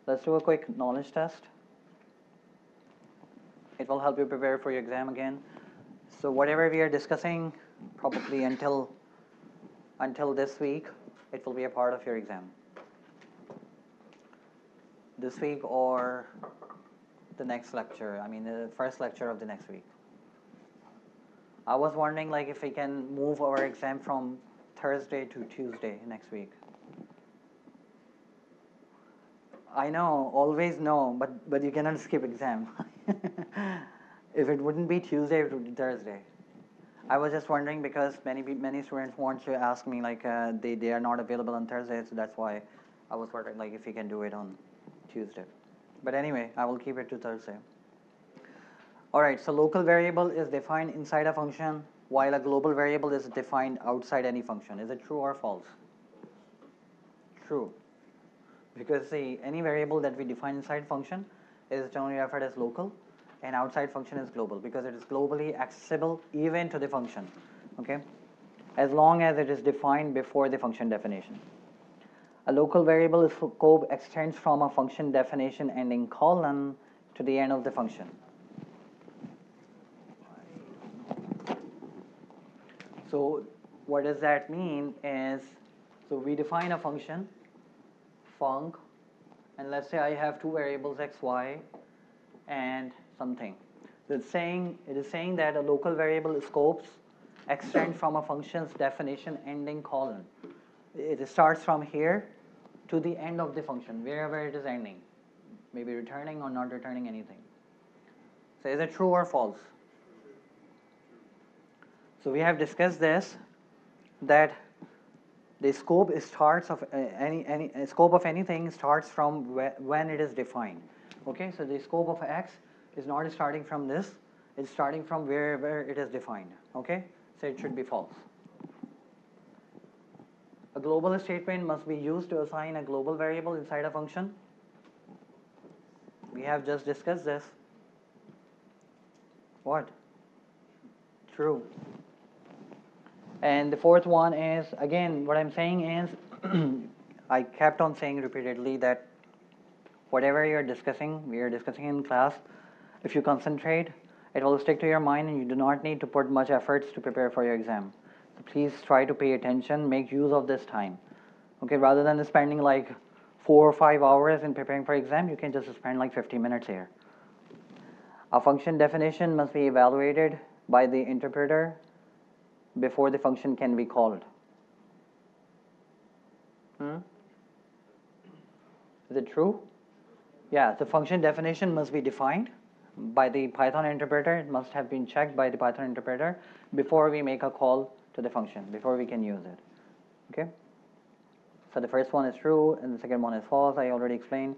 Let's do a quick knowledge test. It will help you prepare for your exam again. So whatever we are discussing, probably until this week, it will be a part of your exam. This week or the next lecture, I mean the first lecture of the next week. I was wondering like if we can move our exam from Thursday to Tuesday next week. I know, always no, but you cannot skip exam. If it wouldn't be Tuesday, it would be Thursday. I was just wondering because many students want to ask me like they are not available on Thursday, so that's why I was wondering like if we can do it on Tuesday. But anyway, I will keep it to Thursday. Alright, so local variable is defined inside a function while a global variable is defined outside any function. Is it true or false? True. Because see, any variable that we define inside function is generally referred as local, and outside function is global because it is globally accessible even to the function, okay, as long as it is defined before the function definition. A local variable scope extends from a function definition ending colon to the end of the function. So what does that mean is, so we define a function func, and let's say I have two variables x, y and something. So it is saying that a local variable scopes extend from a function's definition ending colon. It starts from here to the end of the function, wherever it is ending, maybe returning or not returning anything. So is it true or false? So we have discussed this, that the scope starts of any scope of anything starts from when it is defined. Okay, so the scope of x is not starting from this, it's starting from wherever it is defined. Okay, so it should be false. A global statement must be used to assign a global variable inside a function. We have just discussed this. What? True. And the fourth one is, again, what I'm saying is, I kept on saying repeatedly that whatever we are discussing in class, if you concentrate, it will stick to your mind and you do not need to put much efforts to prepare for your exam. So please try to pay attention, make use of this time. Okay, rather than spending like 4 or 5 hours in preparing for exam, you can just spend like 50 minutes here. A function definition must be evaluated by the interpreter before the function can be called. Is it true? Yeah, the function definition must be defined by the Python interpreter. It must have been checked by the Python interpreter before we make a call to the function, before we can use it. Okay? So the first one is true and the second one is false. I already explained.